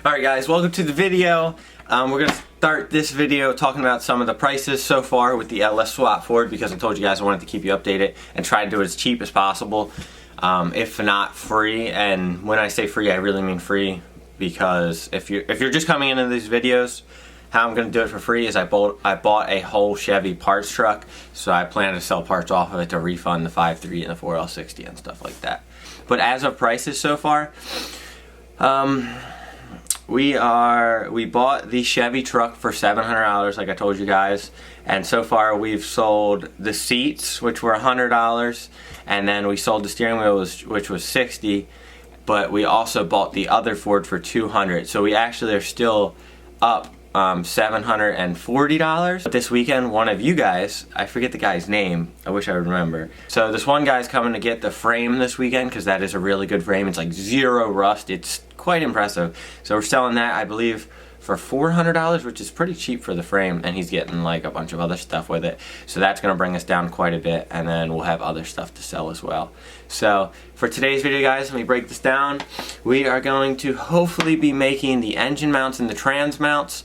Alright guys, welcome to the video. We're going to start this video talking about some of the prices so far with the LS swap for it, because I told you guys I wanted to keep you updated and try to do it as cheap as possible, if not free. And when I say free, I really mean free, because if you're just coming into these videos, how I'm going to do it for free is I bought a whole Chevy parts truck, so I plan to sell parts off of it to refund the 5.3 and the 4L60 and stuff like that. But as of prices so far, we bought the Chevy truck for $700, like I told you guys, and so far we've sold the seats, which were $100, and then we sold the steering wheel, which was $60, but we also bought the other Ford for $200, so we actually are still up $740. But this weekend, one of you guys, I forget the guy's name, I wish I would remember. So this one guy's coming to get the frame this weekend, because that is a really good frame. It's like zero rust. It's quite impressive. So we're selling that, I believe, for $400, which is pretty cheap for the frame, and he's getting like a bunch of other stuff with it. So that's going to bring us down quite a bit, and then we'll have other stuff to sell as well. So for today's video, guys, let me break this down. We are going to hopefully be making the engine mounts and the trans mounts.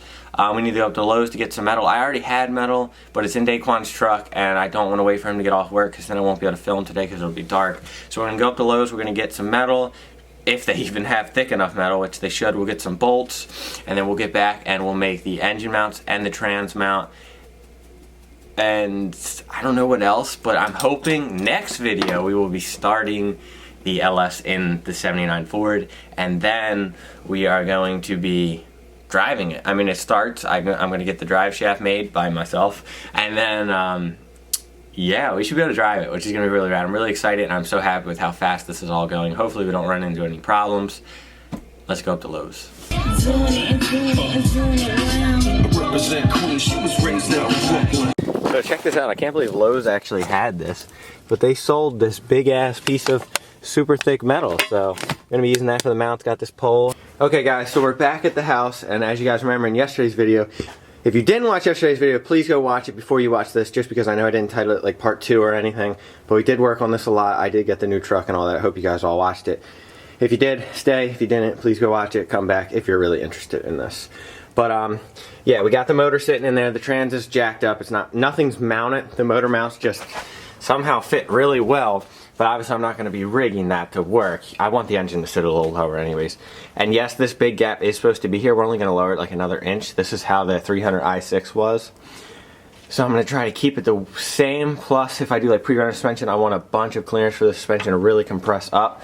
We need to go up to Lowe's to get some metal. I already had metal, but it's in Daquan's truck, and I don't want to wait for him to get off work, because then I won't be able to film today because it'll be dark. So we're going to go up to Lowe's, we're going to get some metal. If they even have thick enough metal, which they should, we'll get some bolts, and then we'll get back and we'll make the engine mounts and the trans mount. And I don't know what else, but I'm hoping next video we will be starting the LS in the 79 Ford, and then we are going to be driving it. I mean, it starts, I'm going to get the drive shaft made by myself, and then yeah, we should be able to drive it, which is going to be really rad. I'm really excited, and I'm so happy with how fast this is all going. Hopefully we don't run into any problems. Let's go up to Lowe's. So check this out. I can't believe Lowe's actually had this, but they sold this big ass piece of super thick metal. So I'm going to be using that for the mounts. Got this pole. Okay guys, so we're back at the house, and as you guys remember in yesterday's video, if you didn't watch yesterday's video, please go watch it before you watch this, just because I know I didn't title it like part 2 or anything, but we did work on this a lot. I did get the new truck and all that. I hope you guys all watched it. If you did, stay. If you didn't, please go watch it. Come back if you're really interested in this. But yeah, we got the motor sitting in there. The trans is jacked up. Nothing's mounted. The motor mounts just somehow fit really well. But obviously I'm not going to be rigging that to work. I want the engine to sit a little lower anyways. And yes, this big gap is supposed to be here. We're only going to lower it like another inch. This is how the 300 i6 was. So I'm going to try to keep it the same. Plus, if I do like pre-runner suspension, I want a bunch of clearance for the suspension to really compress up.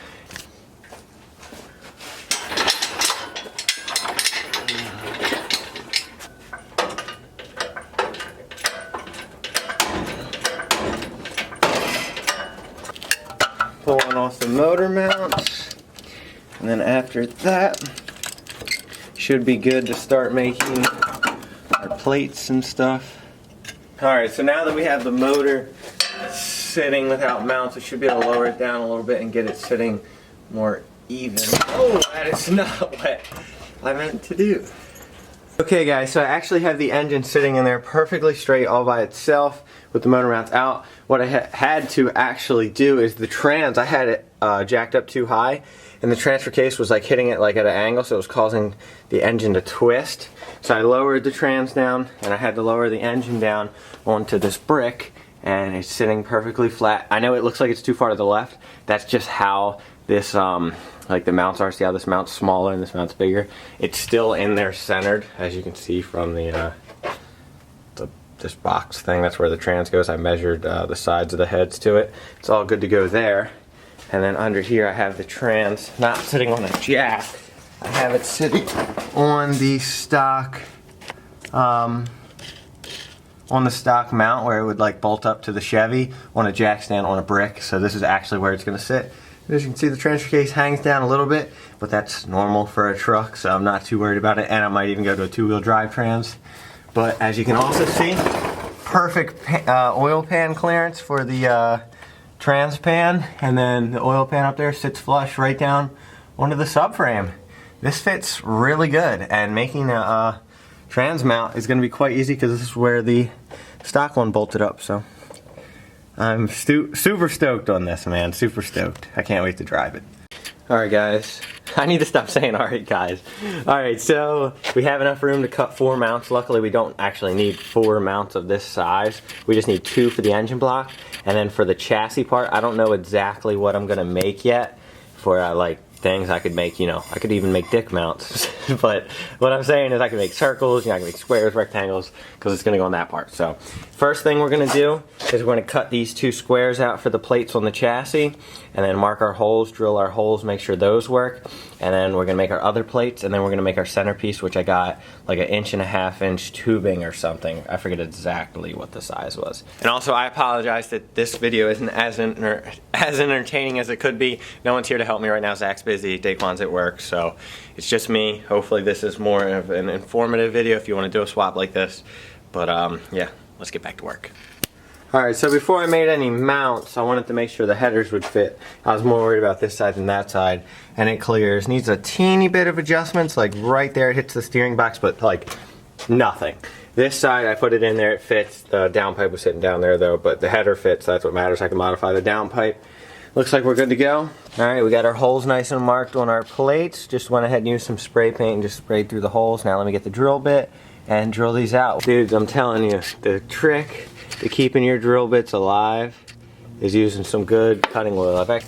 Pulling off the motor mounts, and then after that should be good to start making our plates and stuff. Alright, so now that we have the motor sitting without mounts, we should be able to lower it down a little bit and get it sitting more even. Oh, that is not what I meant to do. Okay guys, so I actually have the engine sitting in there perfectly straight all by itself with the motor mounts out. What I had to actually do is the trans, I had it jacked up too high, and the transfer case was like hitting it like at an angle, so it was causing the engine to twist. So I lowered the trans down, and I had to lower the engine down onto this brick, and it's sitting perfectly flat. I know it looks like it's too far to the left. That's just how this like the mounts are. See how this mount's smaller and this mount's bigger? It's still in there centered, as you can see from the this box thing. That's where the trans goes. I measured the sides of the heads to it. It's all good to go there. And then under here I have the trans not sitting on a jack. I have it sitting on the stock mount where it would like bolt up to the Chevy on a jack stand on a brick. So this is actually where it's going to sit. As you can see, the transfer case hangs down a little bit, but that's normal for a truck, so I'm not too worried about it. And I might even go to a 2-wheel drive trans. But as you can also see, perfect oil pan clearance for the trans pan, and then the oil pan up there sits flush right down onto the subframe. This fits really good, and making a trans mount is going to be quite easy because this is where the stock one bolted up. So I'm super stoked on this, man. Super stoked. I can't wait to drive it. Alright guys, I need to stop saying alright guys. Alright, so we have enough room to cut 4 mounts. Luckily we don't actually need 4 mounts of this size. We just need 2 for the engine block. And then for the chassis part, I don't know exactly what I'm going to make yet. For like things I could make, you know, I could even make dick mounts. But what I'm saying is I can make circles, you know, I can make squares, rectangles, because it's going to go on that part. So first thing we're going to do is we're going to cut these 2 squares out for the plates on the chassis, and then mark our holes, drill our holes, make sure those work, and then we're going to make our other plates, and then we're going to make our centerpiece, which I got like an 1.5 inch tubing or something. I forget exactly what the size was. And also I apologize that this video isn't as entertaining as it could be. No one's here to help me right now. Zach's busy, Daquan's at work, so it's just me. Hopefully this is more of an informative video if you want to do a swap like this. But yeah, let's get back to work. Alright, so before I made any mounts, I wanted to make sure the headers would fit. I was more worried about this side than that side. And it clears. Needs a teeny bit of adjustments, like right there it hits the steering box, but like nothing. This side, I put it in there, it fits. The downpipe was sitting down there though, but the header fits, that's what matters. I can modify the downpipe. Looks like we're good to go. Alright, we got our holes nice and marked on our plates. Just went ahead and used some spray paint and just sprayed through the holes. Now let me get the drill bit and drill these out. Dudes, I'm telling you, the trick to keeping your drill bits alive is using some good cutting oil. I bet.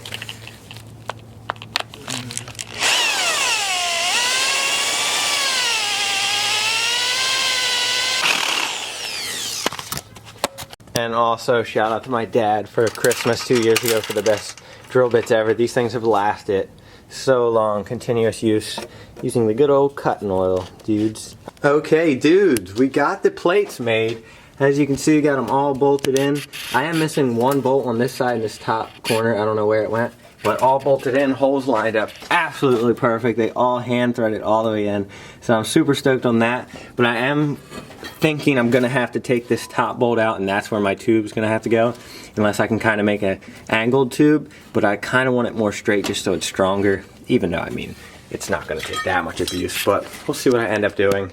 And also shout out to my dad for Christmas 2 years ago for the best drill bits ever. These things have lasted so long, continuous use, using the good old cutting oil, dudes. Okay, dudes, we got the plates made. As you can see, we got them all bolted in. I am missing 1 bolt on this side, this top corner. I don't know where it went, but all bolted in, holes lined up absolutely perfect. They all hand threaded all the way in. So I'm super stoked on that. But I am thinking I'm gonna have to take this top bolt out, and that's where my tube's gonna have to go, unless I can kind of make an angled tube. But I kind of want it more straight just so it's stronger, even though, I mean, it's not gonna take that much abuse, but we'll see what I end up doing.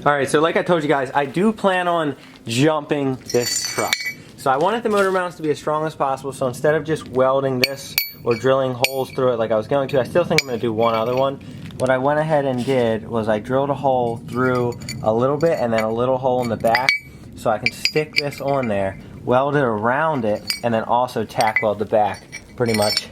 Alright, so like I told you guys, I do plan on jumping this truck. So I wanted the motor mounts to be as strong as possible, so instead of just welding this or drilling holes through it like I was going to, I still think I'm going to do one other one. What I went ahead and did was I drilled a hole through a little bit and then a little hole in the back, so I can stick this on there, weld it around it, and then also tack weld the back. Pretty much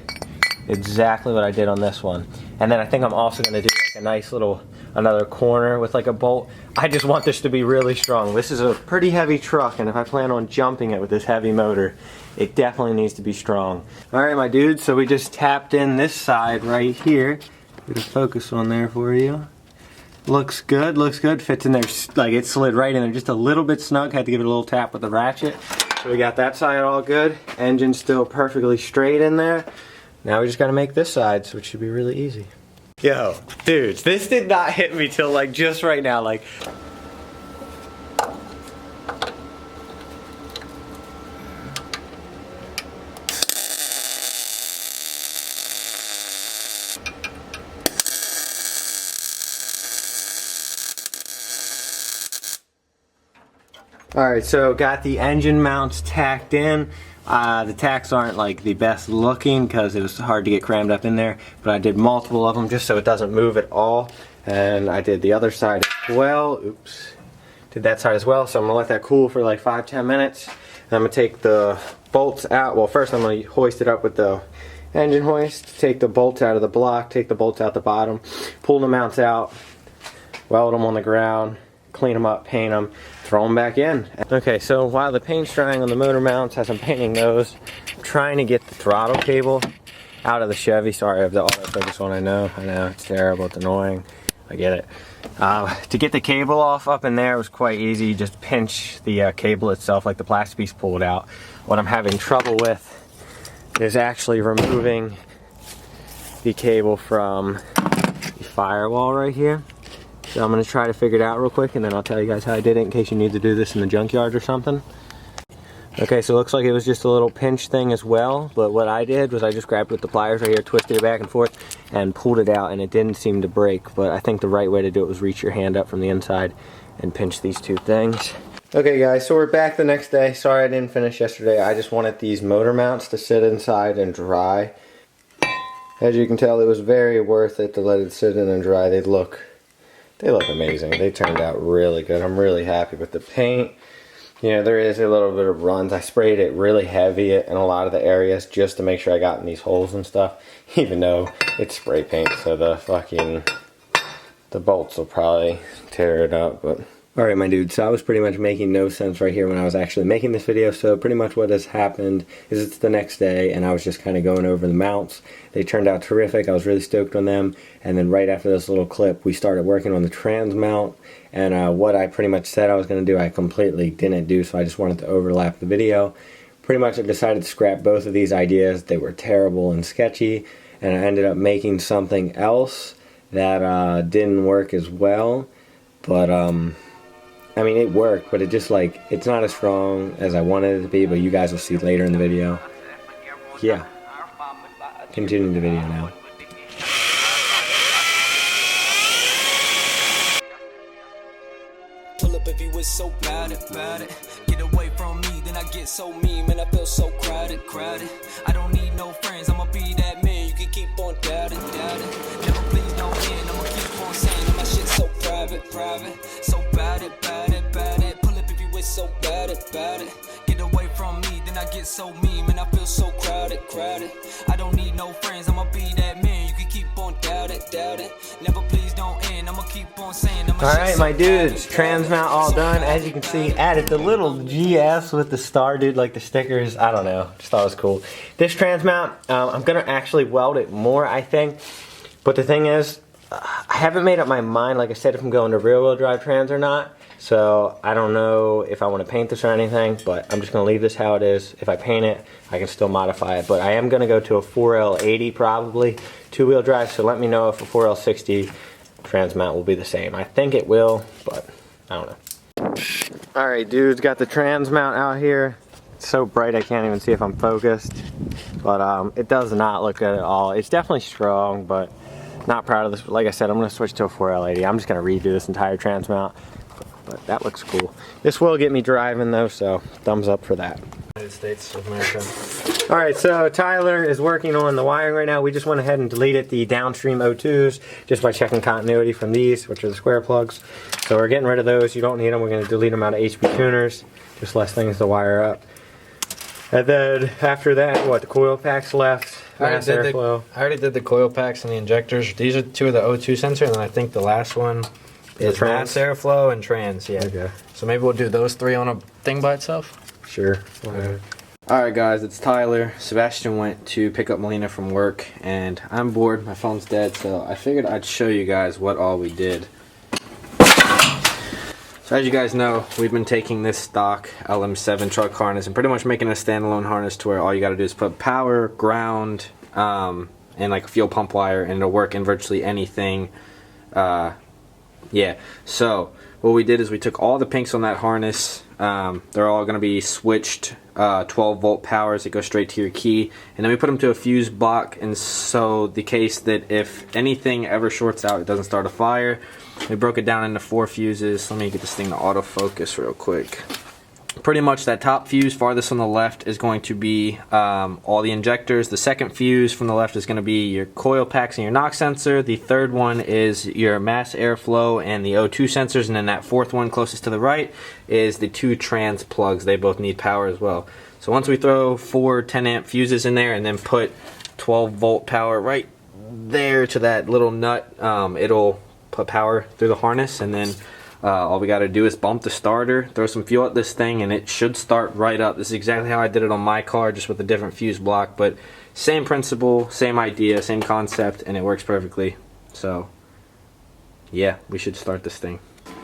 exactly what I did on this one. And then I think I'm also going to do like a nice little another corner with like a bolt. I just want this to be really strong. This is a pretty heavy truck, and if I plan on jumping it with this heavy motor, it definitely needs to be strong. Alright my dudes, so we just tapped in this side right here. Get a focus on there for you. Looks good, fits in there, like it slid right in there, just a little bit snug. Had to give it a little tap with the ratchet. So we got that side all good. Engine still perfectly straight in there. Now we just gotta make this side, so it should be really easy. Yo, dudes, this did not hit me till like just right now, like. Alright, so got the engine mounts tacked in. The tacks aren't like the best looking because it was hard to get crammed up in there, but I did multiple of them just so it doesn't move at all. And I did the other side as well. Oops. Did that side as well, so I'm going to let that cool for like 5-10 minutes. And I'm going to take the bolts out. Well, first I'm going to hoist it up with the engine hoist, take the bolts out of the block, take the bolts out the bottom, pull the mounts out, weld them on the ground, clean them up, paint them, throw them back in. Okay, so while the paint's drying on the motor mounts, as I'm painting those, I'm trying to get the throttle cable out of the Chevy. Sorry, I have the autofocus on. I know, it's terrible, it's annoying. I get it. To get the cable off up in there was quite easy. You just pinch the cable itself, like the plastic piece pulled out. What I'm having trouble with is actually removing the cable from the firewall right here. So I'm going to try to figure it out real quick, and then I'll tell you guys how I did it in case you need to do this in the junkyard or something. Okay, so it looks like it was just a little pinch thing as well, but what I did was I just grabbed it with the pliers right here, twisted it back and forth, and pulled it out, and it didn't seem to break. But I think the right way to do it was reach your hand up from the inside and pinch these two things. Okay guys, so we're back the next day. Sorry I didn't finish yesterday. I just wanted these motor mounts to sit inside and dry. As you can tell, it was very worth it to let it sit in and dry. They look amazing. They turned out really good. I'm really happy with the paint. You know, there is a little bit of runs. I sprayed it really heavy in a lot of the areas just to make sure I got in these holes and stuff, even though it's spray paint, so the bolts will probably tear it up. But alright, my dude, so I was pretty much making no sense right here when I was actually making this video. So pretty much what has happened is it's the next day and I was just kind of going over the mounts. They turned out terrific. I was really stoked on them. And then right after this little clip, we started working on the trans mount. And what I pretty much said I was going to do, I completely didn't do, so I just wanted to overlap the video. Pretty much I decided to scrap both of these ideas. They were terrible and sketchy, and I ended up making something else that didn't work as well. But, I mean, it worked, but it just, like, it's not as strong as I wanted it to be, but you guys will see later in the video. Yeah. Continuing the video now. If you was so bad at it, get away from me, then I get so mean, man, I feel so crowded. I don't need no friends, I'ma be that man, you can keep on doubting. Never please no end, I'ma keep on saying that my shit's so private, so bad it, pull up if you was so bad it, get away from me, then I get so mean, man, I feel so crowded. I don't need no friends, I'ma be that man, you can keep on doubting. Never please don't end, I'ma keep on saying that my shit's so Alright, my dudes, trans mount all done. As you can see, added the little GS with the star, dude, like the stickers. I don't know, just thought it was cool. This trans mount, I'm gonna actually weld it more, I think. But the thing is, I haven't made up my mind, like I said, if I'm going to rear wheel drive trans or not. So I don't know if I want to paint this or anything, but I'm just gonna leave this how it is. If I paint it, I can still modify it. But I am gonna go to a 4L80 probably, 2-wheel drive, so let me know if a 4L60 trans mount will be the same. I think it will, but I don't know. Alright dudes, got the trans mount out here. It's so bright I can't even see if I'm focused. But it does not look good at all. It's definitely strong, but not proud of this. Like I said, I'm going to switch to a 4L80. I'm just going to redo this entire trans mount. But that looks cool. This will get me driving though, so thumbs up for that. United States of America. Alright, so Tyler is working on the wiring right now. We just went ahead and deleted the downstream O2s just by checking continuity from these, which are the square plugs. So we're getting rid of those. You don't need them. We're going to delete them out of HP tuners. Just less things to wire up. And then after that, what, the coil packs left, mass airflow. I already did the coil packs and the injectors. These are two of the O2 sensor, and then I think the last one is mass airflow and trans, yeah. Okay. So maybe we'll do those three on a thing by itself? Sure. Alright guys, it's Tyler. Sebastian went to pick up Melina from work, and I'm bored. My phone's dead, so I figured I'd show you guys what all we did. So as you guys know, we've been taking this stock LM7 truck harness and pretty much making a standalone harness to where all you gotta do is put power, ground, and like fuel pump wire, and it'll work in virtually anything. Yeah, so what we did is we took all the pinks on that harness. They're all going to be switched 12-volt powers that go straight to your key, and then we put them to a fuse block, and so the case that if anything ever shorts out, it doesn't start a fire. We broke it down into 4 fuses. Let me get this thing to autofocus real quick. Pretty much that top fuse farthest on the left is going to be all the injectors. The second fuse from the left is going to be your coil packs and your knock sensor. The third one is your mass airflow and the O2 sensors, and then that fourth one closest to the right is the 2 trans plugs. They both need power as well. So once we throw 4 10-amp fuses in there and then put 12-volt power right there to that little nut, it'll put power through the harness, and then all we got to do is bump the starter, throw some fuel at this thing, and it should start right up. This is exactly how I did it on my car, just with a different fuse block, but same principle, same idea, same concept, and it works perfectly. So yeah, we should start this thing.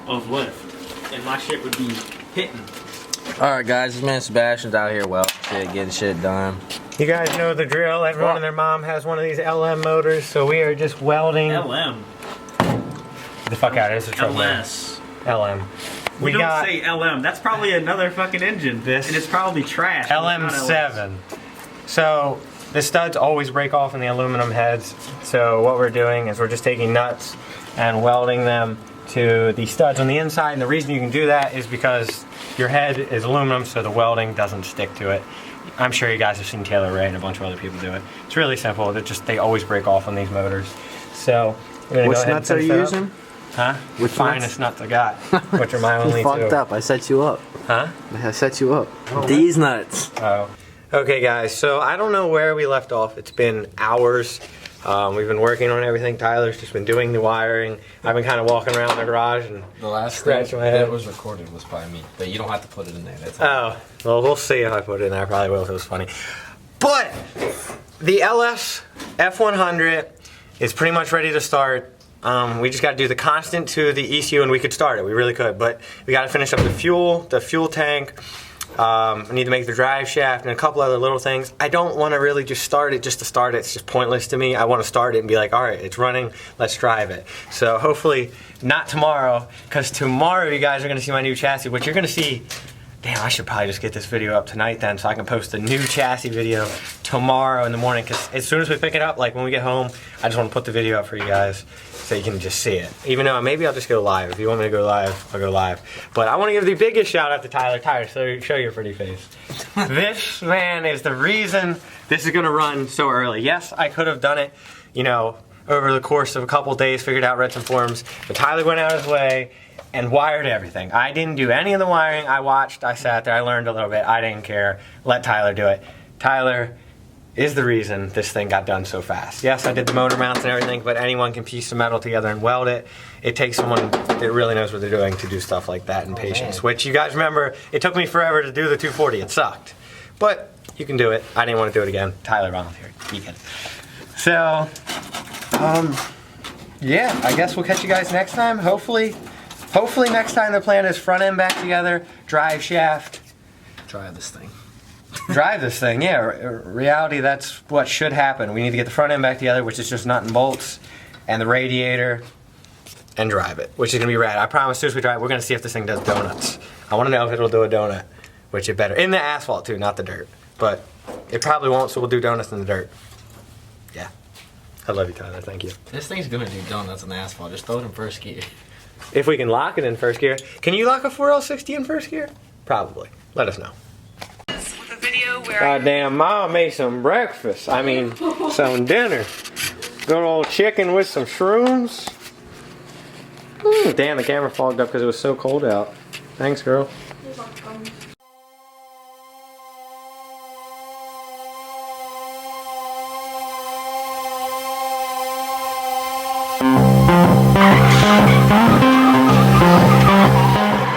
Of lift, and my shit would be hitting. Alright guys, this man Sebastian's out here getting shit done. You guys know the drill. Everyone and their mom has one of these LM motors, so we are just welding. LM. Get the fuck out of it. It's a truck. LS. LM. We don't say LM. That's probably another fucking engine. And it's probably trash. LM7. So the studs always break off in the aluminum heads. So what we're doing is we're just taking nuts and welding them to the studs on the inside. And the reason you can do that is because your head is aluminum, so the welding doesn't stick to it. I'm sure you guys have seen Taylor Ray and a bunch of other people do it. It's really simple. They always break off on these motors. So we're gonna Which go ahead nuts and are you finish that using? up. Huh? Which finest nuts I got, which are my only You fucked two. up. I set you up. Huh? I set you up. These nuts. Oh. Okay, guys. So I don't know where we left off. It's been hours. We've been working on everything. Tyler's just been doing the wiring. I've been kind of walking around the garage and The last scratching thing my head. that was recorded was by me, but you don't have to put it in there. That's Oh, well, we'll see if I put it in there. I probably will if it was funny. But the LS F100 is pretty much ready to start. We just got to do the constant to the ECU and we could start it. We really could. But we got to finish up the fuel tank. I need to make the drive shaft and a couple other little things. I don't want to really just start it just to start it. It's just pointless to me. I want to start it and be like, all right, it's running. Let's drive it. So hopefully not tomorrow, because tomorrow you guys are going to see my new chassis, which you're going to see. Damn, I should probably just get this video up tonight then so I can post the new chassis video tomorrow in the morning, because as soon as we pick it up, like when we get home, I just want to put the video up for you guys so you can just see it. Even though maybe I'll just go live. If you want me to go live, I'll go live. But I want to give the biggest shout out to Tyler. Tyler, so show your pretty face. This man is the reason this is going to run so early. Yes, I could have done it, you know, over the course of a couple days, figured out, read some forums, but Tyler went out of his way and wired everything. I didn't do any of the wiring. I watched, I sat there, I learned a little bit. I didn't care. Let Tyler do it. Tyler is the reason this thing got done so fast. Yes, I did the motor mounts and everything, but anyone can piece the metal together and weld it. It takes someone that really knows what they're doing to do stuff like that and patience, which you guys remember, it took me forever to do the 240. It sucked. But you can do it. I didn't want to do it again. Tyler volunteered. He can. So, yeah, I guess we'll catch you guys next time. Hopefully next time the plan is front end back together, drive shaft. Try this thing. Drive this thing, yeah. Reality, that's what should happen. We need to get the front end back together, which is just nut and bolts, and the radiator, and drive it, which is gonna be rad. I promise, as soon as we drive, we're gonna see if this thing does donuts. I wanna know if it'll do a donut, which it better. In the asphalt too, not the dirt. But it probably won't, so we'll do donuts in the dirt. Yeah. I love you, Tyler, thank you. This thing's gonna do donuts on the asphalt. Just throw it in first gear. If we can lock it in first gear. Can you lock a 4L60 in first gear? Probably. Let us know. God damn, Mom made some breakfast. I mean, some dinner. Good old chicken with some shrooms. Damn, the camera fogged up because it was so cold out. Thanks, girl.